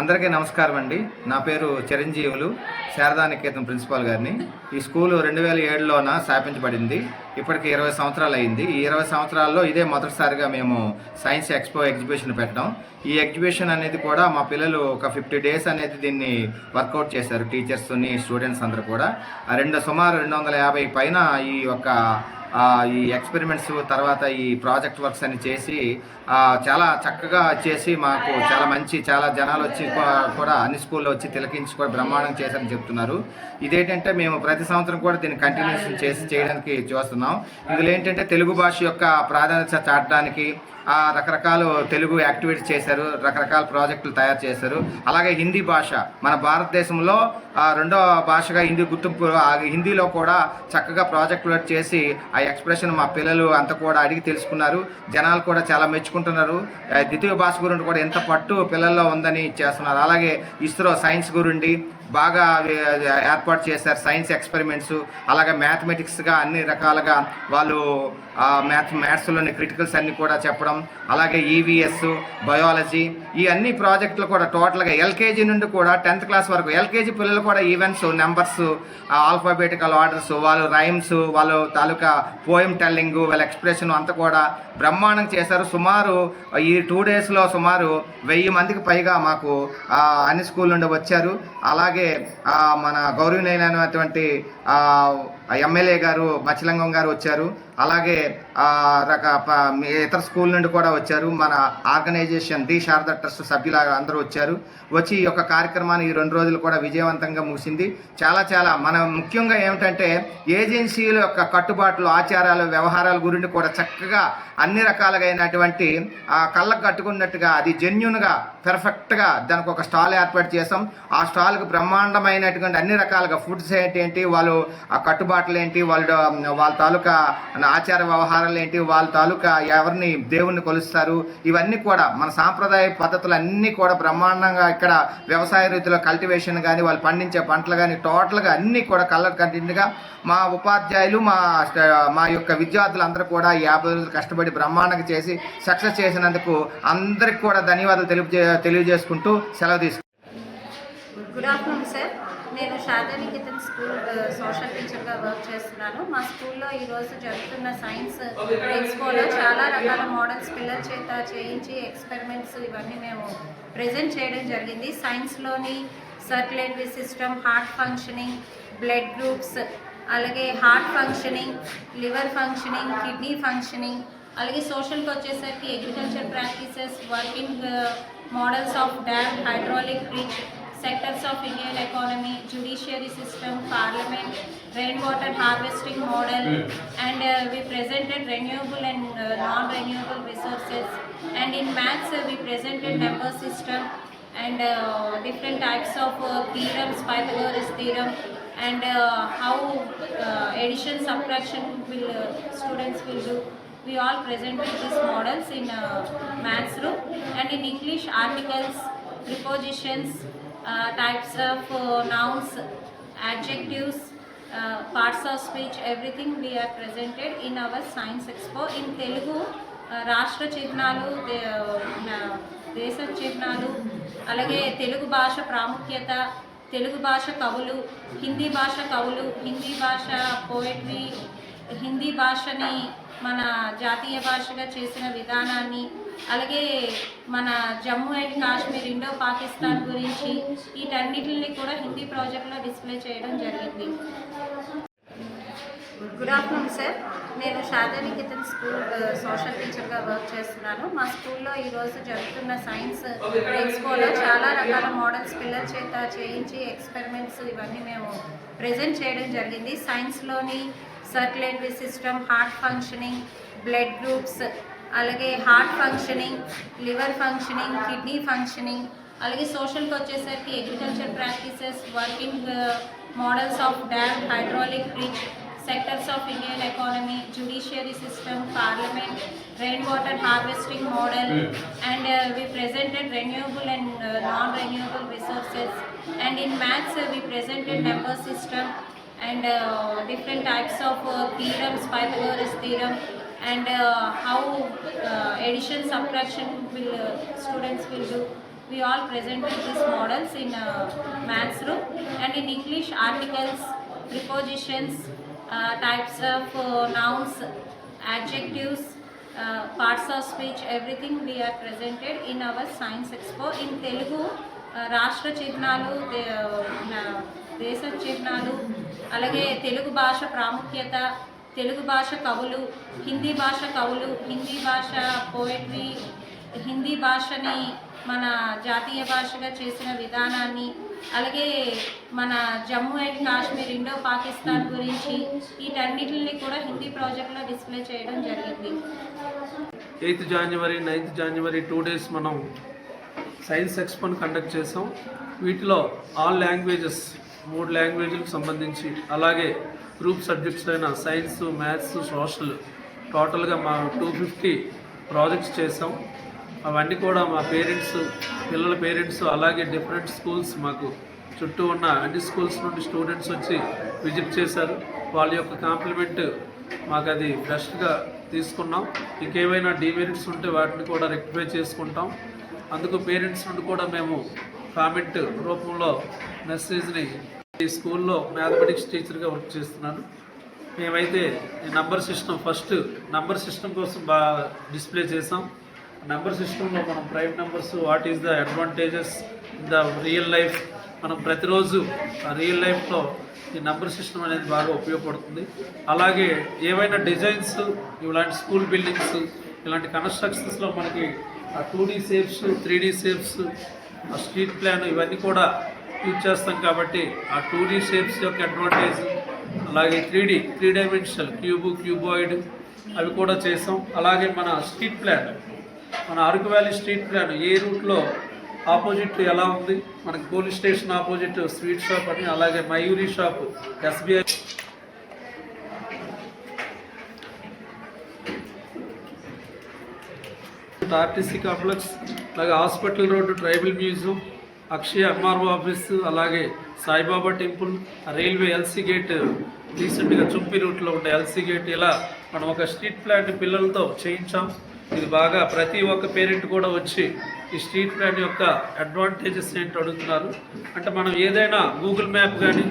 అందరికీ నమస్కారం అండి. నా పేరు చిరంజీవులు, శారదా నికేతన్ ప్రిన్సిపాల్ గారిని. ఈ స్కూలు 2007లోన స్థాపించబడింది. ఇప్పటికి 20 సంవత్సరాలు అయింది. ఈ 20 సంవత్సరాల్లో ఇదే మొదటిసారిగా మేము సైన్స్ ఎక్స్పో ఎగ్జిబిషన్ పెట్టడం. ఈ ఎగ్జిబిషన్ అనేది కూడా మా పిల్లలు ఒక 50 డేస్ అనేది దీన్ని వర్కౌట్ చేశారు. టీచర్స్ని, స్టూడెంట్స్ అందరూ కూడా సుమారు 250 పైన ఈ ఎక్స్పెరిమెంట్స్ తర్వాత ఈ ప్రాజెక్ట్ వర్క్స్ అని చేసి చాలా చక్కగా చేసి మాకు చాలా జనాలు వచ్చి కూడా అన్ని స్కూల్లో వచ్చి తిలకించి కూడా బ్రహ్మాండం చేశారని చెప్తున్నారు. ఇదేంటంటే మేము ప్రతి సంవత్సరం కూడా దీన్ని కంటిన్యూషన్ చేయడానికి చూస్తున్నాం. ఇందులో ఏంటంటే తెలుగు భాష యొక్క ప్రాధాన్యత చాటడానికి రకరకాల తెలుగు యాక్టివిటీస్ చేశారు, రకరకాల ప్రాజెక్టులు తయారు చేశారు. అలాగే హిందీ భాష మన భారతదేశంలో రెండో భాషగా హిందీ గుర్తింపు, హిందీలో కూడా చక్కగా ప్రాజెక్టులు చేసి ఆ ఎక్స్ప్రెషన్ మా పిల్లలు అంతా కూడా అడిగి తెలుసుకున్నారు. జనాలు కూడా చాలా మెచ్చుకుంటున్నారు. ద్వితీయ భాష గురించి కూడా ఎంత పట్టు పిల్లల్లో ఉందని చేస్తున్నారు. అలాగే ఇస్రో సైన్స్ గురించి బాగా ఏర్పాటు చేశారు. సైన్స్ ఎక్స్పెరిమెంట్స్, అలాగే మ్యాథమెటిక్స్గా అన్ని రకాలుగా వాళ్ళు మ్యాథ్స్లోని క్రిటికల్స్ అన్నీ కూడా చెప్పడం, అలాగే ఈవీఎస్, బయాలజీ, ఈ అన్ని ప్రాజెక్టులు కూడా టోటల్గా ఎల్కేజీ నుండి కూడా 10th క్లాస్ వరకు ఎల్కేజీ పిల్లలు కూడా ఈవెంట్స్, నెంబర్స్, ఆల్ఫాబెటికల్ ఆర్డర్స్, వాళ్ళు రైమ్స్, వాళ్ళ తాలూకా పోయం టెల్లింగ్, వాళ్ళ ఎక్స్ప్రెషన్ అంతా కూడా బ్రహ్మాండం చేశారు. సుమారు ఈ 2 డేస్లో సుమారు 1000 మందికి పైగా మాకు అన్ని స్కూల్ నుండి వచ్చారు. అలాగే మన గౌరవనీయులైనటువంటి ఎమ్మెల్యే గారు మచిలింగం గారు వచ్చారు. అలాగే ఇతర స్కూల్ నుండి కూడా వచ్చారు. మన ఆర్గనైజేషన్ డి శారదా ట్రస్ట్ సభ్యులు అందరూ వచ్చారు. వచ్చి ఈ యొక్క కార్యక్రమాన్ని ఈ 2 రోజులు కూడా విజయవంతంగా ముగిసింది. చాలా మన ముఖ్యంగా ఏమిటంటే ఏజెన్సీల యొక్క కట్టుబాట్లు, ఆచారాలు, వ్యవహారాల గురించి కూడా చక్కగా అన్ని రకాలుగైనటువంటి కళ్ళకు కట్టుకున్నట్టుగా అది జెన్యున్గా పర్ఫెక్ట్గా దానికి ఒక స్టాల్ ఏర్పాటు చేసాం. ఆ స్టాల్కి బ్రహ్మాండమైనటువంటి అన్ని రకాలుగా ఫుడ్స్ ఏంటి, వాళ్ళు ఆ కట్టుబాట్లు ఏంటి, వాళ్ళ తాలూకా ఆచార వ్యవహారాలు ఏంటి, వాళ్ళ తాలూకా ఎవరిని దేవుణ్ణి కొలుస్తారు, ఇవన్నీ కూడా మన సాంప్రదాయ పద్ధతులు అన్నీ కూడా బ్రహ్మాండంగా ఇక్కడ వ్యవసాయ రీతిలో కల్టివేషన్ కానీ, వాళ్ళు పండించే పంటలు కానీ టోటల్గా అన్నీ కూడా కలర్ కంటెంట్గా మా ఉపాధ్యాయులు, మా యొక్క విద్యార్థులు అందరూ కూడా 50 రోజులు కష్టపడి బ్రహ్మాండంగా చేసి సక్సెస్ చేసినందుకు అందరికి కూడా ధన్యవాదాలు తెలియజేసుకుంటూ సెలవు తీసుకుంటాం. Good afternoon sir. నేను శారదా నికేతన్ స్కూల్ సోషల్ టీచర్గా వర్క్ చేస్తున్నాను. మా స్కూల్లో ఈరోజు జరుగుతున్న సైన్స్ ఎక్స్పోలో చాలా రకాల మోడల్స్ పిల్లల చేత చేయించి ఎక్స్పెరిమెంట్స్ ఇవన్నీ మేము ప్రజెంట్ చేయడం జరిగింది. సైన్స్లోని circulatory system, heart functioning, blood groups, అలాగే heart functioning, liver functioning, kidney functioning, అలాగే సోషల్కి వచ్చేసరికి agriculture practices, working models of dam, hydraulic bridge, sectors of Indian economy, judiciary system, parliament, rainwater harvesting model, and we presented renewable and non-renewable resources. And in maths we presented number system and different types of theorems, Pythagoras theorem, and how addition, subtraction students will do. We all presented these models in maths room. And in English, articles, prepositions, types of nouns, adjectives, parts of speech, everything we are presented in our science expo. In Telugu, రాష్ట్ర చిహ్నాలు, దేశ చిహ్నాలు, అలాగే తెలుగు భాష ప్రాముఖ్యత, తెలుగు భాష కవులు, హిందీ భాష కవులు, హిందీ భాష పోయట్రీ, హిందీ భాషని మన జాతీయ భాషగా చేసిన విధానాన్ని, అలాగే మన జమ్మూ అండ్ కాశ్మీర్, ఇండో పాకిస్తాన్ గురించి వీటన్నిటిని కూడా హిందీ ప్రాజెక్ట్లో డిస్ప్లే చేయడం జరిగింది. Good afternoon sir. నేను శారదా నికేతన్ స్కూల్ సోషల్ టీచర్గా వర్క్ చేస్తున్నాను. మా స్కూల్లో ఈరోజు జరుగుతున్న సైన్స్ ఎక్స్పోలో చాలా రకాల మోడల్స్ పిల్లల చేత చేయించి ఎక్స్పెరిమెంట్స్ ఇవన్నీ మేము ప్రజెంట్ చేయడం జరిగింది. సైన్స్లోని circulatory system, heart functioning, blood groups, అలాగే heart functioning, liver functioning, kidney functioning, అలాగే సోషల్కి వచ్చేసరికి agriculture practices, working models of dam, hydraulic bridge, sectors of Indian economy, judiciary system, parliament, rainwater harvesting model, and we presented renewable and non-renewable resources. And in maths we presented number system and different types of theorems, Pythagoras theorem, and how addition, subtraction students will do. we all presented these models in maths room, and in English articles, prepositions, types of nouns, adjectives, parts of speech, everything we are presented in our science expo. In Telugu, రాష్ట్ర చిహ్నాలు, దేశ చిహ్నాలు, అలాగే తెలుగు భాష ప్రాముఖ్యత, తెలుగు భాష కవులు, హిందీ భాష కవులు, హిందీ భాష పోయట్రీ, హిందీ భాషని మన జాతీయ భాషగా చేసిన విధానాన్ని, అలాగే మన జమ్మూ అండ్ కాశ్మీర్, ఇండో పాకిస్తాన్ గురించి వీటన్నిటిని కూడా హిందీ ప్రాజెక్ట్లో డిస్ప్లే చేయడం జరిగింది. 8th January 9th January 2 days మనం సైన్స్ ఎక్స్పోని కండక్ట్ చేసాం. వీటిలో ఆల్ లాంగ్వేజెస్ 3 లాంగ్వేజ్లకు సంబంధించి, అలాగే గ్రూప్ సబ్జెక్ట్స్ అయిన సైన్స్, మ్యాథ్స్, సోషల్ టోటల్గా మా 250 ప్రాజెక్ట్స్ చేసాం. అవన్నీ కూడా మా పేరెంట్స్, పిల్లల పేరెంట్స్, అలాగే డిఫరెంట్ స్కూల్స్, మాకు చుట్టూ ఉన్న అన్ని స్కూల్స్ నుండి స్టూడెంట్స్ వచ్చి విజిట్ చేశారు. వాళ్ళ యొక్క కాంప్లిమెంట్ మాకు అది బెస్ట్గా తీసుకున్నాం. ఇంకేమైనా డిమెరిట్స్ ఉంటే వాటిని కూడా రెక్టిఫై చేసుకుంటాం. అందుకు పేరెంట్స్ నుండి కూడా మేము కామెంట్ రూపంలో మెసేజ్ని, ఈ స్కూల్లో మ్యాథమెటిక్స్ టీచర్గా వర్క్ చేస్తున్నాను. మేమైతే ఈ number system, first number system కోసం బాగా డిస్ప్లే చేసాం. నెంబర్ సిస్టంలో మనం prime numbers, what is the advantages in the real life, మనం ప్రతిరోజు రియల్ లైఫ్లో ఈ నెంబర్ సిస్టమ్ అనేది బాగా ఉపయోగపడుతుంది. అలాగే ఏవైనా డిజైన్స్, ఇలాంటి స్కూల్ బిల్డింగ్స్, ఇలాంటి కన్స్ట్రక్షన్స్లో మనకి 2D shapes, 3D shapes, street plan ఇవన్నీ కూడా యూజ్ చేస్తాం. కాబట్టి ఆ 2D షేప్స్ యొక్క అడ్వాంటేజ్, అలాగే 3 డైమెన్షనల్ క్యూబ్, క్యూబాయిడ్ అవి కూడా చేసాం. అలాగే మన స్ట్రీట్ ప్లాన్, మన Araku valley street plan A రూట్లో ఆపోజిట్ ఎలా ఉంది, మనకి police station opposite sweet shop అని, అలాగే Mayuri shop, SBI, RTC complex, అలాగే హాస్పిటల్ రోడ్డు, ట్రైబల్ మ్యూజియం, అక్షయ MRO ఆఫీసు, అలాగే Saibaba temple, railway LC gate, రీసెంట్గా చుంపి రూట్లో ఉండే LC గేట్, ఇలా మనం ఒక స్ట్రీట్ ప్లాన్ పిల్లలతో చేయించాం. ఇది బాగా ప్రతి ఒక్క పేరెంట్ కూడా వచ్చి ఈ స్ట్రీట్ ప్లాన్ యొక్క అడ్వాంటేజెస్ ఏంటో అడుగుతున్నారు. అంటే మనం ఏదైనా గూగుల్ మ్యాప్ కానీ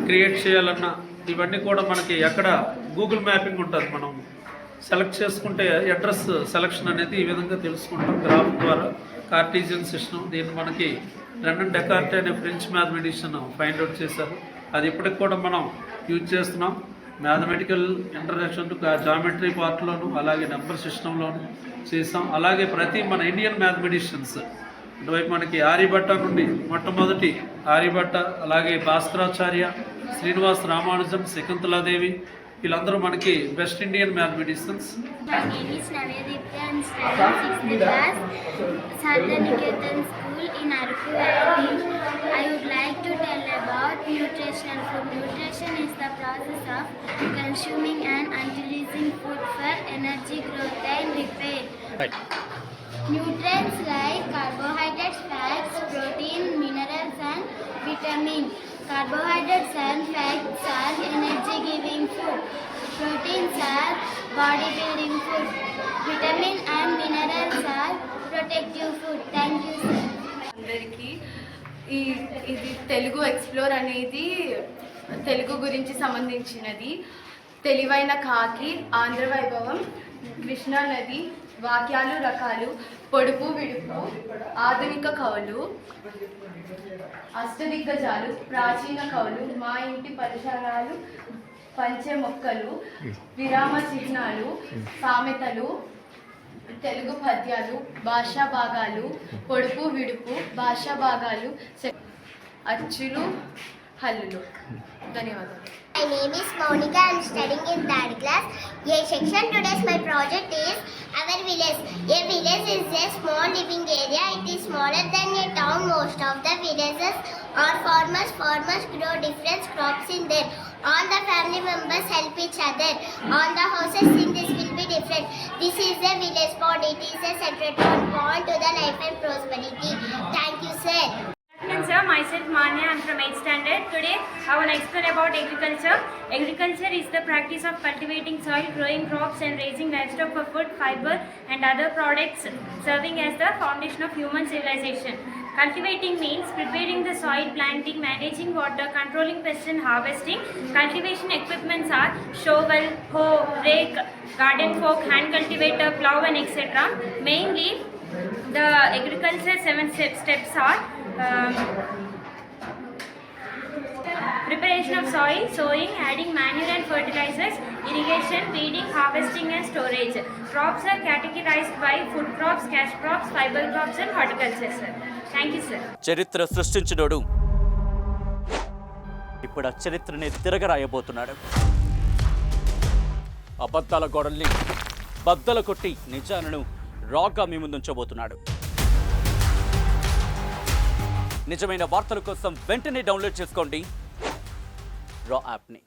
క్రియేట్ చేయాలన్నా ఇవన్నీ కూడా మనకి ఎక్కడ గూగుల్ మ్యాపింగ్ ఉంటుంది. మనం సెలెక్ట్ చేసుకుంటే అడ్రస్ సెలక్షన్ అనేది ఈ విధంగా తెలుసుకుంటాం గ్రాఫ్ ద్వారా. కార్టీజియన్ సిస్టమ్, దీన్ని మనకి రెనన్ డెకార్ట్ అనే ఫ్రెంచ్ మ్యాథమెటిషియన్ ఫైండ్ అవుట్ చేశారు. అది ఇప్పటికి కూడా మనం యూజ్ చేస్తున్నాం. మ్యాథమెటికల్ ఇంట్రడక్షన్ టు జామెట్రీ పార్ట్లోను, అలాగే నెంబర్ సిస్టంలోను చేసాం. అలాగే ప్రతి మన ఇండియన్ మ్యాథమెటిషియన్స్, అటువైపు మనకి ఆర్యభట్ట నుండి మొట్టమొదటి ఆర్యభట్ట, అలాగే భాస్కరాచార్య, శ్రీనివాస్ రామానుజన్, శకుంతలాదేవి, వీళ్ళందరూ మనకి best Indian mathematicians. My name is Navyadipya and studying 6th class, Sardaniketan School in Araku Valley. I would like to tell about nutritional food. Nutrition is the process of consuming and utilizing food for energy, growth and repair. Right. Nutrients like carbohydrates, fats, protein, minerals and vitamins. Carbohydrates and fats are energy-giving food. Proteins are body-building food. Vitamin and minerals are protective food. Thank you, sir. అందరికీ ఇది Telugu explore అనేది తెలుగు గురించి సంబంధించినది. తెలివైన కాకి, ఆంధ్ర వైభవం, కృష్ణా నది, వాక్యాలు రకాలు, పొడుపు విడుపు, ఆధునిక కవులు, అష్టదిగ్గజాలు, ప్రాచీన కవులు, మా ఇంటి పరిసరాలు, పంచె మొక్కలు, విరామ చిహ్నాలు, సామెతలు, తెలుగు పద్యాలు, భాషా భాగాలు, పొడుపు విడుపు, భాషా భాగాలు, అచ్చులు, హల్లులు. ధన్యవాదాలు. My name is Monica. I am studying in 3rd class. A section today's my project is our village. A village is a small living area. It is smaller than a town. Most of the villages are farmers. Farmers grow different crops in there. All the family members help each other. All the houses in this will be different. This is a village pond. It is a central pond to the life and prosperity. Thank you, sir. Sir, myself myself Manya. I'm from 8th standard. Today I want to explain about agriculture. Agriculture is the practice of cultivating soil, growing crops and raising livestock for food, fiber and other products, serving as the foundation of human civilization. Cultivating means preparing the soil, planting, managing water, controlling pests and harvesting. Cultivation equipments are shovel, hoe, rake, garden fork, hand cultivator, plough and etc. Mainly the agriculture 7 steps are preparation of soil, sowing, adding manure and fertilizers, irrigation, weeding, harvesting and storage. Crops are categorized by food crops, cash crops, fiber crops and horticulture, sir. Thank you, sir. చరిత్ర సృష్టించినోడు ఇప్పుడు ఆ చరిత్రని తిరగరాయబోతున్నాడు. అబద్ధాల గోడల్ని బద్దలు కొట్టి నిజాలను రాగా మీ ముందుంచబోతున్నాడు. నిజమైన వార్తల కోసం వెంటనే డౌన్లోడ్ చేసుకోండి రా యాప్ని.